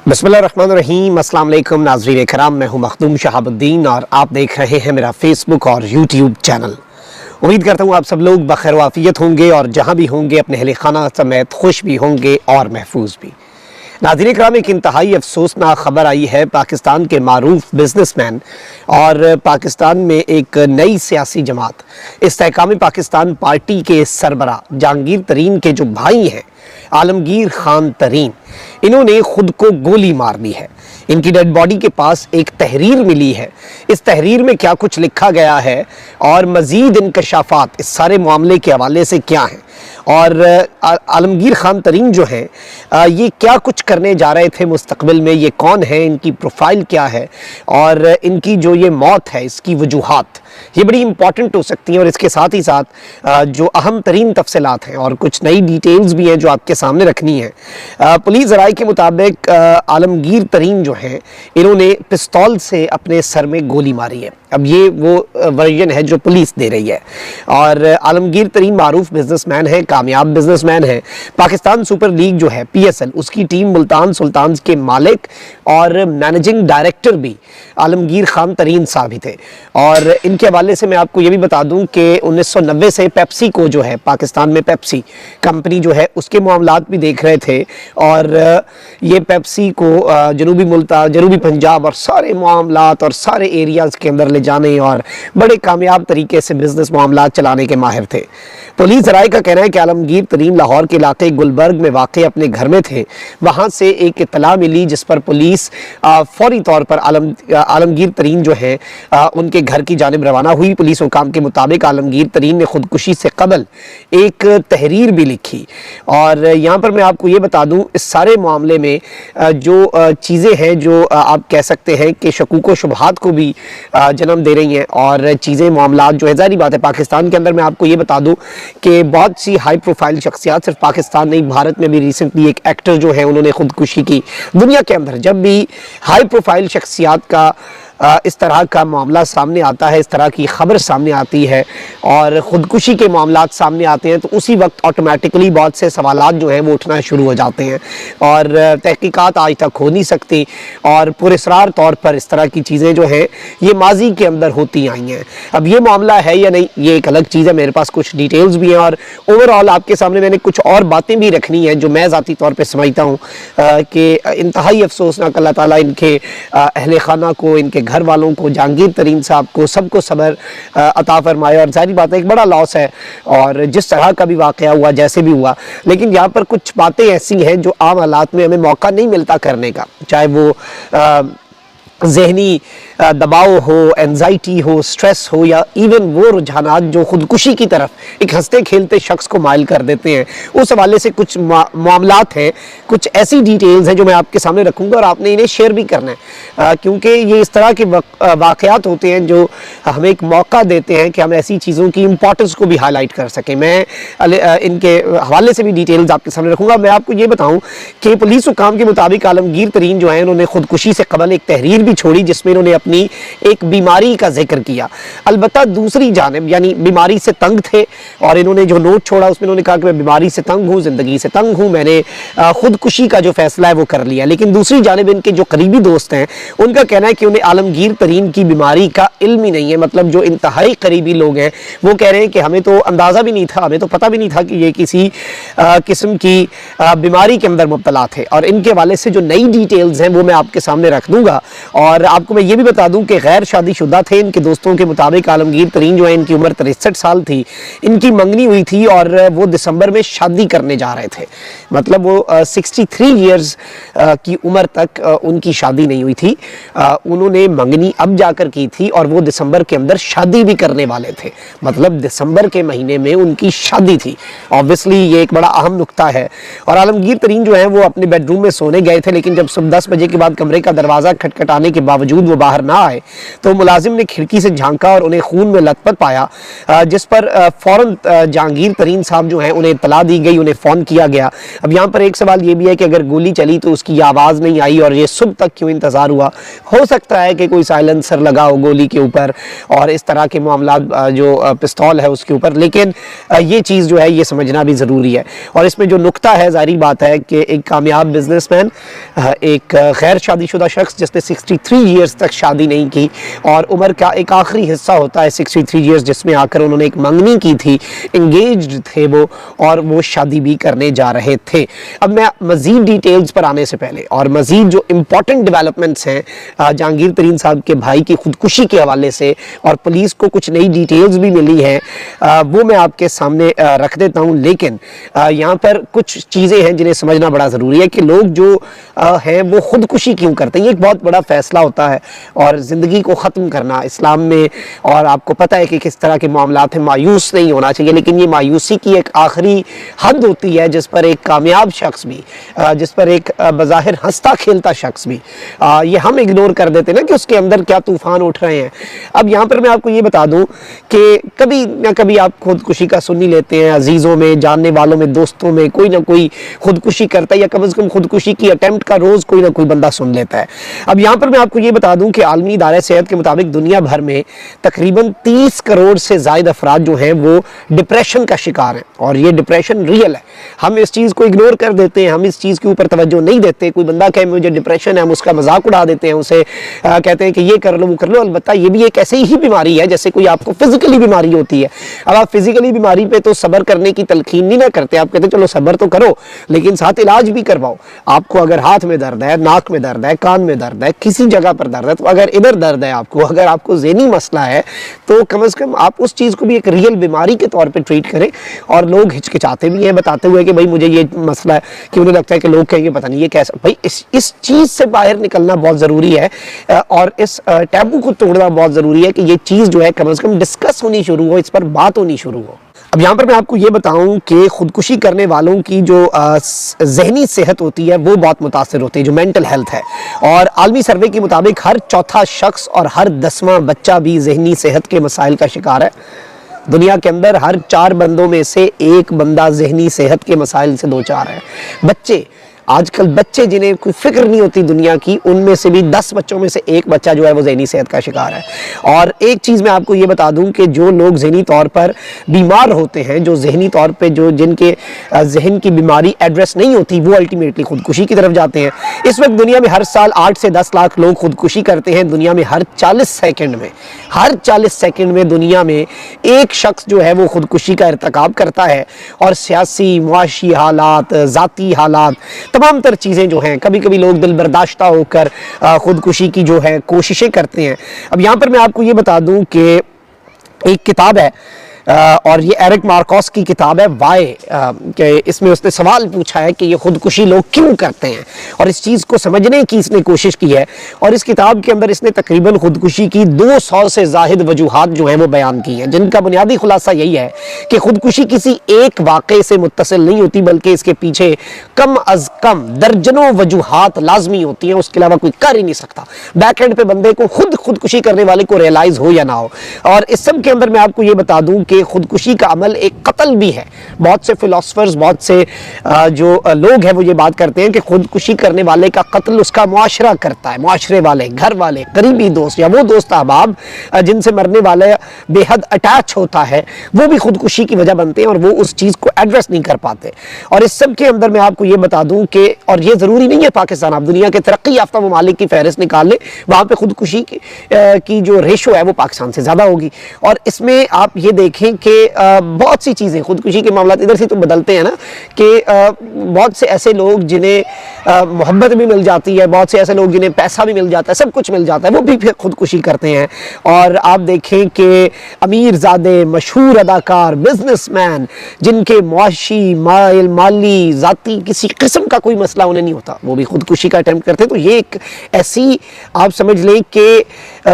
बिस्मिल्लाहिर्रहमानिर्रहीम। अस्सलाम वालेकुम नाज़रीन इकराम, मैं हूं मखदूम शहाबुद्दीन और आप देख रहे हैं मेरा फेसबुक और यूट्यूब चैनल। उम्मीद करता हूं आप सब लोग बखैर वाफियत होंगे और जहां भी होंगे अपने अहले खाना समेत खुश भी होंगे और महफूज भी। नाज़रीन इकराम, एक इंतहाई अफसोसनाक खबर आई है। पाकिस्तान के मारूफ बिजनेसमैन और पाकिस्तान में एक नई सियासी जमात इस्तेहकाम पाकिस्तान पार्टी के सरबरा जहांगीर तरीन के जो भाई हैं आलमगीर खान तरीन, इन्होंने खुद को गोली मार ली है। इनकी डेड बॉडी के पास एक तहरीर मिली है। इस तहरीर में क्या कुछ लिखा गया है और मज़ीद इंकशाफात इस सारे मामले के हवाले से क्या हैं और आलमगीर खान तरीन जो हैं ये क्या कुछ करने जा रहे थे मुस्तकबिल में, ये कौन है, इनकी प्रोफाइल क्या है और इनकी जो ये मौत है इसकी वजूहात ये बड़ी इंपॉर्टेंट हो सकती हैं। और इसके साथ ही साथ जो अहम तरीन तफसीलात हैं और कुछ नई डिटेल्स भी हैं जो आपके सामने रखनी है। पुलिस ज़राए के मुताबिक आलमगीर तरीन जो हैं इन्होंने पिस्तौल से अपने सर में गोली मारी है। अब ये वो वर्जन है जो पुलिस दे रही है। और आलमगीर तरीन मारूफ बिजनेसमैन है, कामयाब बिजनेसमैन है। पाकिस्तान सुपर लीग जो है PSL, उसकी टीम मुल्तान सुल्तान्स के मालिक और मैनेजिंग डायरेक्टर भी आलमगीर खान तरीन साहब ही थे। और इनके हवाले से मैं आपको ये भी बता दूं कि 1990 से पेप्सी को जो है, पाकिस्तान में पेप्सी कंपनी जो है उसके मामलात भी देख रहे थे। और ये पेप्सी को जनूबी पंजाब और सारे मामलात और सारे एरियाज़ के अंदर ले जाने और बड़े कामयाब तरीके से बिजनेस मामलात चलाने के माहिर थे। पुलिस राय का कहना है कि आलमगीर तरीन लाहौर के इलाके गुलबर्ग में वाक़ अपने घर में थे। वहाँ से एक इत्तला मिली जिस पर पुलिस फौरी तौर पर आलमगीर तरीन जो है उनके घर की जानिब रवाना हुई। पुलिस हुकाम के मुताबिक आलमगीर तरीन ने खुदकुशी से कबल एक तहरीर भी लिखी। और यहाँ पर मैं आपको ये बता दूँ, इस सारे मामले में जो चीज़ें हैं जो आप कह सकते हैं कि शकूक व शुबहात को भी जन्म दे रही हैं और चीज़ें मामलात जो है, ज़ाहिर बात है पाकिस्तान के अंदर मैं आपको ये बता दूँ कि बहुत सी हाई प्रोफाइल शख्सियात सिर्फ पाकिस्तान नहीं, भारत में भी रिसेंटली एक एक्टर जो है उन्होंने खुदकुशी की। दुनिया के अंदर जब भी हाई प्रोफाइल शख्सियात का इस तरह का मामला सामने आता है, इस तरह की खबर सामने आती है और ख़ुदकुशी के मामलात सामने आते हैं, तो उसी वक्त ऑटोमेटिकली बहुत से सवालात जो हैं वो उठना शुरू हो जाते हैं और तहकीकात आज तक हो नहीं सकती। और पुरस्रार तौर पर इस तरह की चीज़ें जो हैं ये माजी के अंदर होती आई हैं। अब ये मामला है या नहीं ये एक अलग चीज़ है, मेरे पास कुछ डिटेल्स भी हैं और ओवरऑल आपके सामने मैंने कुछ और बातें भी रखनी हैं जो मैं ज़ाती तौर पर समझता हूँ कि इंतहाई अफसोसनाक, अल्लाह ताला इनके अहले खाना को, इनके घर वालों को, जहांगीर तरीन साहब को, सबको सब्र अता फरमाए। और जाहिर बात है एक बड़ा लॉस है और जिस तरह का भी वाक़या हुआ, जैसे भी हुआ, लेकिन यहाँ पर कुछ बातें ऐसी हैं जो आम हालात में हमें मौका नहीं मिलता करने का, चाहे वो ज़हनी दबाव हो, एंजाइटी हो, स्ट्रेस हो या इवन वो रुझानात जो खुदकुशी की तरफ एक हंसते खेलते शख्स को माइल कर देते हैं। उस हवाले से कुछ मामलात हैं, कुछ ऐसी डिटेल्स हैं जो मैं आपके सामने रखूँगा और आपने इन्हें शेयर भी करना है क्योंकि ये इस तरह के वाक़यात होते हैं जो हमें एक मौका देते हैं कि हम ऐसी चीज़ों की इम्पोर्टेंस को भी हाईलाइट कर सकें। मैं इनके हवाले से भी डिटेल्स आपके सामने रखूँगा। मैं आपको ये बताऊँ कि पुलिस हुकाम के मुताबिक आलमगीर तरीन जो है उन्होंने खुदकुशी से कबल एक तहरीर भी छोड़ी जिसमें इन्होंने अपनी एक बीमारी का जिक्र किया। अलबत्ता दूसरी जानिब यानी बीमारी से तंग थे और इन्होंने जो नोट छोड़ा उसमें इन्होंने कहा कि मैं बीमारी से तंग हूँ, ज़िंदगी से तंग हूँ, मैंने खुदकुशी का जो फैसला है वो कर लिया। लेकिन दूसरी जानिब इनके जो करीबी दोस्त हैं उनका कहना है कि उन्हें आलमगीर तरीन की बीमारी का इल्म ही नहीं है। मतलब जो इंतहाई करीबी लोग हैं वो कह रहे हैं कि हमें तो अंदाज़ा भी नहीं था, हमें तो पता भी नहीं था कि ये किसी किस्म की बीमारी के अंदर मुब्तला थे। और इनके हवाले से जो नई डिटेल्स हैं वो मैं आपके सामने रख दूँगा। और आपको मैं ये भी बता दूं कि गैर शादीशुदा थे। इनके दोस्तों के मुताबिक आलमगीर तरीन जो है इनकी उम्र 63 साल थी। इनकी मंगनी हुई थी और वो दिसंबर में शादी करने जा रहे थे। मतलब वो 63 ईयर्स की उम्र तक उनकी शादी नहीं हुई थी। उन्होंने मंगनी अब जाकर की थी और वो दिसंबर के अंदर शादी भी करने वाले थे। मतलब दिसंबर के महीने में उनकी शादी थी। ऑब्वियसली ये एक बड़ा अहम नुक्ता है। और आलमगीर तरीन जो है वो अपने बेडरूम में सोने गए थे, लेकिन जब सुबह 10 बजे के बाद कमरे का दरवाज़ा खटखटाने जाने के बावजूद वो बाहर ना आए तो मुलाजिम ने खिड़की से झांका और उन्हें खून में लथपथ पाया, जिस पर फ़ौरन जहांगीर तरीन साहब जो हैं उन्हें इत्तला दी गई, उन्हें फ़ोन किया गया। अब यहाँ पर एक सवाल ये भी है कि अगर गोली चली तो उसकी आवाज़ नहीं आई और ये सुबह तक क्यों इंतज़ार हुआ? हो सकता है कि कोई साइलेंसर लगा हो गोली के ऊपर और इस तरह के मामला जो पिस्तौल है उसके ऊपर, लेकिन ये चीज़ जो है ये समझना भी ज़रूरी है। और इसमें जो नुक्ता है, ज़ाहिर बात है कि एक कामयाब बिजनेसमैन, एक गैर शादीशुदा शख्स जिसने 63 ईयर्स तक शादी नहीं की और उम्र का एक आखिरी हिस्सा होता है 63 ईयर्स जिसमें आकर उन्होंने एक मंगनी की थी, इंगेज्ड थे वो और वो शादी भी करने जा रहे थे। अब मैं मज़ीद डिटेल्स पर आने से पहले और मज़ीद जो इम्पोर्टेंट डेवलपमेंट्स हैं जहांगीर तरीन साहब के भाई की खुदकुशी के हवाले से और पुलिस को कुछ नई डिटेल्स भी मिली हैं, वो मैं आपके सामने रख देता हूँ। लेकिन यहाँ पर कुछ चीज़ें हैं जिन्हें समझना बड़ा ज़रूरी है कि लोग जो हैं वो खुदकुशी क्यों करते हैं। ये एक बहुत बड़ा फ़ैसला होता है और ज़िंदगी को ख़त्म करना इस्लाम में, और आपको पता है कि किस तरह के मामलात हैं, मायूस नहीं होना चाहिए, लेकिन ये मायूसी की एक आखिरी हद होती है जिस पर एक कामयाब शख्स भी, जिस पर एक बज़ाहिर हंसता खेलता शख्स भी, ये हम इग्नोर कर देते हैं ना कि उसके अंदर क्या तूफ़ान उठ रहे हैं। अब यहाँ पर मैं आपको ये बता दूँ कि कभी ना कभी आप खुदकुशी का सुन ही लेते हैं, अजीज़ों में, जानने वालों में, दोस्तों में कोई ना कोई खुदकुशी करता है या कम से कम खुदकुशी की अटेम्प्ट का रोज़ कोई ना कोई बंदा सुन लेता है। अब यहाँ पर मैं आपको ये बता दूँ कि आलमी इदारे सेहत के मुताबिक दुनिया भर में तकरीबन 30 करोड़ से ज़ायद अफराद जो हैं वो डिप्रेशन का शिकार हैं और ये डिप्रेशन रियल है। हम इस चीज़ को इग्नोर कर देते हैं, हम इस चीज़ के ऊपर तवज्जो नहीं देते। कोई बंदा कहे मुझे डिप्रेशन है, हम उसका मजाक उड़ा देते हैं, उसे कहते हैं कि ये कर लो वो कर लो। अलबत्ता ये भी एक ऐसी ही बीमारी है जैसे कोई आपको फिजिकली बीमारी होती है। अब आप फिजिकली बीमारी पे तो सब्र करने की तलकीन नहीं ना करते, आप कहते चलो सब्र तो करो लेकिन साथ इलाज भी करवाओ। आपको अगर हाथ में दर्द है, नाक में दर्द है, कान में दर्द है, किसी जगह पर दर्द है, तो अगर इधर दर्द है आपको, अगर आपको ज़हनी मसला है तो कम से कम आप उस चीज़ को भी एक रियल बीमारी के तौर पे ट्रीट करें। और लोग हिचकिचाते भी हैं बताते हुए कि भाई मुझे ये मसला है, कि उन्हें लगता है कि लोग कहेंगे पता नहीं ये कैसा। भाई इस चीज़ से बाहर निकलना बहुत ज़रूरी है और इस टैबू को तोड़ना बहुत ज़रूरी है कि ये चीज़ जो है कम से कम डिस्कस होनी शुरू हो, इस पर बात होनी शुरू हो। अब यहाँ पर मैं आपको ये बताऊं कि खुदकुशी करने वालों की जो ज़हनी सेहत होती है वो बहुत मुतासर होती है, जो मेंटल हेल्थ है। और आलमी सर्वे के मुताबिक हर चौथा शख्स और हर 10वां बच्चा भी ज़हनी सेहत के मसाइल का शिकार है। दुनिया के अंदर हर 4 बंदों में से एक बंदा ज़हनी सेहत के मसाइल से दो चार है। बच्चे, आजकल बच्चे जिन्हें कोई फिक्र नहीं होती दुनिया की, उनमें से भी 10 बच्चों में से एक बच्चा जो है वो ज़हनी सेहत का शिकार है। और एक चीज़ मैं आपको ये बता दूं कि जो लोग ज़हनी तौर पर बीमार होते हैं, जो ज़हनी तौर पे जो जिनके जहन की बीमारी एड्रेस नहीं होती, वो अल्टीमेटली खुदकुशी की तरफ जाते हैं। इस वक्त दुनिया में हर साल 8 से 10 लाख लोग खुदकुशी करते हैं। दुनिया में हर 40 सेकंड में दुनिया में एक शख्स जो है वो खुदकुशी का इर्तिकाब करता है। और सियासी, मुआशी हालात, ज़ाती हालात, तमाम तर चीज़ें जो हैं, कभी कभी लोग दिल बर्दाश्ता होकर खुदकुशी की जो है कोशिशें करते हैं। अब यहाँ पर मैं आपको ये बता दूं कि एक किताब है और ये एरिक मार्कोस की किताब है वाई, कि इसमें उसने सवाल पूछा है कि ये खुदकुशी लोग क्यों करते हैं और इस चीज़ को समझने की इसने कोशिश की है। और इस किताब के अंदर इसने तकरीबन खुदकुशी की 200 से ज़ाहिद वजूहात जो हैं वो बयान की हैं, जिनका बुनियादी खुलासा यही है कि खुदकुशी किसी एक वाक़े से मुत्तसिल नहीं होती, बल्कि इसके पीछे कम अज़ कम दर्जनों वजूहात लाजमी होती हैं, उसके अलावा कोई कर ही नहीं सकता। बैक एंड पे बंदे को खुदकुशी करने वाले को रियलाइज़ हो या ना हो। और इस सब के अंदर मैं आपको ये बता दूँ कि खुदकुशी का अमल एक कत्ल भी है। बहुत से फिलोसफर्स, बहुत से जो लोग हैं वो ये बात करते हैं कि खुदकुशी करने वाले का कत्ल उसका मुआशरा करता है, मुआशरे वाले, घर वाले, करीबी दोस्त या वो दोस्त अहबाब जिनसे मरने वाले बेहद अटैच होता है, वो भी खुदकुशी की वजह बनते हैं और वो उस चीज़ को एड्रेस नहीं कर पाते। और इस सब के अंदर मैं आपको ये बता दूं कि, और ये ज़रूरी नहीं है पाकिस्तान, आप दुनिया के तरक्की याफ्ता ममालिक की फहरिस्त निकाल ले, वहाँ पर खुदकुशी की जो रेशो है वो पाकिस्तान से ज़्यादा होगी। और इसमें आप ये देखें कि बहुत सी चीज़ें खुदकुशी के मामला इधर से तो बदलते हैं ना, कि बहुत से ऐसे लोग जिन्हें मोहब्बत भी मिल जाती है, बहुत से ऐसे लोग जिन्हें पैसा भी मिल जाता है, सब कुछ मिल जाता है, वो भी फिर खुदकुशी करते हैं। और आप देखें कि अमीर ज़ादे, मशहूर अदाकार, बिजनेसमैन, जिनके मुआशी, माली, ज़ाती किसी किस्म का कोई मसला उन्हें नहीं होता, वो भी खुदकुशी का अटेम्प्ट करते हैं। तो ये एक ऐसी आप समझ लें कि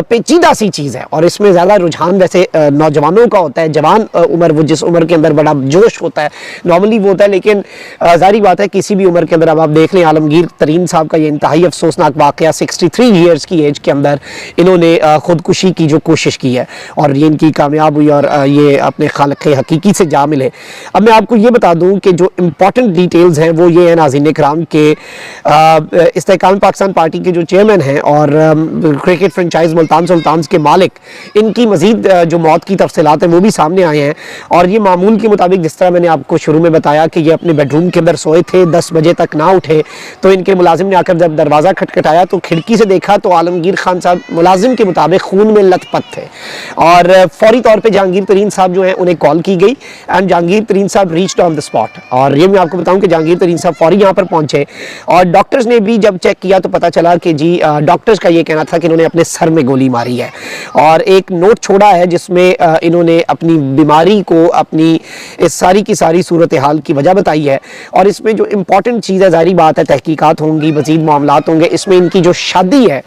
पेचीदा सी चीज़ है और इसमें ज़्यादा रुझान वैसे नौजवानों का होता है, जवान उम्र, वो जिस उम्र के अंदर बड़ा जोश होता है, नॉर्मली वो होता है, लेकिन जारी बात है किसी भी उम्र के अंदर, अब आप देख लें आलमगीर तरीन साहब का ये इंतहाई अफसोसनाक वाक़या, 63 ईयर्स की एज के अंदर इन्होंने ख़ुदकुशी की जो कोशिश की है और ये इनकी कामयाब हुई और ये अपने खालिक हकीकी से जा मिले। अब मैं आपको ये बता दूं कि जो इम्पॉर्टेंट डिटेल्स हैं वो ये है नाज़रीन कराम के इस्तेहकाम पाकिस्तान पार्टी के जो चेयरमैन हैं और क्रिकेट फ्रेंचाइज मुल्तान सुल्तान्स के मालिक, इनकी मजीद जो मौत की तफसीलात हैं वो भी सामने आए हैं। और ये मामूल के मुताबिक, जिस तरह मैंने आपको शुरू में बताया कि ये अपने बेडरूम के अंदर सोए थे, 10 बजे तक ना उठे, तो इनके मुलाजिम ने आकर जब दरवाज़ा खटखटाया तो खिड़की से देखा तो आलमगीर खान साहब मुलाजिम के मुताबिक खून में लथपथ थे और फौरी तौर पर जहांगीर तरीन साहब जो हैं उन्हें कॉल की गई एंड जहांगीर तरीन साहब रीच्ड ऑन द स्पॉट। और ये मैं आपको बताऊं कि जहांगीर तरीन साहब फौरी यहाँ पर पहुंचे और डॉक्टर्स ने भी जब चेक किया तो पता चला कि जी डॉक्टर्स का ये कहना था कि इन्होंने अपने सर में गोली मारी है और एक नोट छोड़ा है जिसमें इन्होंने अपनी बीमारी को, अपनी इस सारी की सारी सूरत हाल की वजह बताई है। और इसमें जो इम्पॉर्टेंट चीज़ है, ज़ाहिर बात है तहकीकात होंगी, मज़ीद मामलात होंगे, इसमें इनकी जो शादी है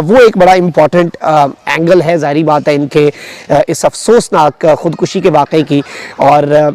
वो एक बड़ा इम्पॉर्टेंट एंगल है, ज़ाहिर बात है इनके इस अफसोसनाक ख़ुदकुशी के वाक़े की, और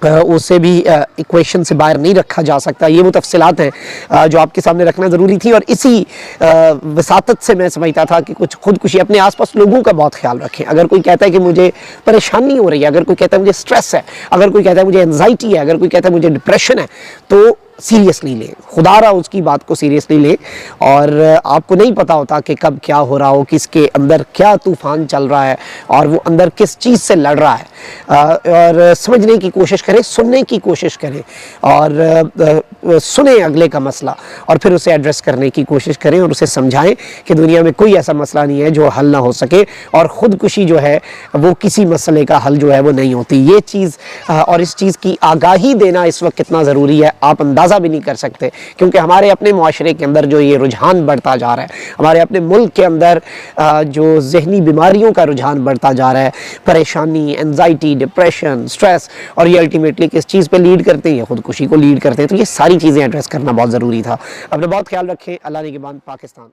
उसे भी इक्वेशन से बाहर नहीं रखा जा सकता। ये वो तफसीलात हैं जो आपके सामने रखना ज़रूरी थी और इसी वसातत से मैं समझता था कि कुछ खुदकुशी, अपने आसपास लोगों का बहुत ख्याल रखें। अगर कोई कहता है कि मुझे परेशानी हो रही है, अगर कोई कहता है मुझे स्ट्रेस है, अगर कोई कहता है मुझे एंजाइटी है, अगर कोई कहता है मुझे डिप्रेशन है, तो सीरियसली लें, खुदारा उसकी बात को सीरियसली लें। और आपको नहीं पता होता कि कब क्या हो रहा हो, किसके अंदर क्या तूफ़ान चल रहा है और वो अंदर किस चीज़ से लड़ रहा है। और समझने की कोशिश करें, सुनने की कोशिश करें और सुने अगले का मसला और फिर उसे एड्रेस करने की कोशिश करें और उसे समझाएं कि दुनिया में कोई ऐसा मसला नहीं है जो हल ना हो सके और ख़ुदकुशी जो है वो किसी मसले का हल जो है वो नहीं होती। ये चीज़ और इस चीज़ की आगाही देना इस वक्त कितना ज़रूरी है आप अंदाज़ा भी नहीं कर सकते, क्योंकि हमारे अपने माशरे के अंदर जो ये रुझान बढ़ता जा रहा है, हमारे अपने मुल्क के अंदर जो जहनी बीमारियों का रुझान बढ़ता जा रहा है, परेशानी, एंजाइटी, डिप्रेशन, स्ट्रेस, और ये अल्टीमेटली किस चीज़ पे लीड करते हैं, खुदकुशी को लीड करते हैं। तो ये सारी चीज़ें एड्रेस करना बहुत ज़रूरी था। अपना बहुत ख्याल रखें। अल्लाह ने के बाद पाकिस्तान।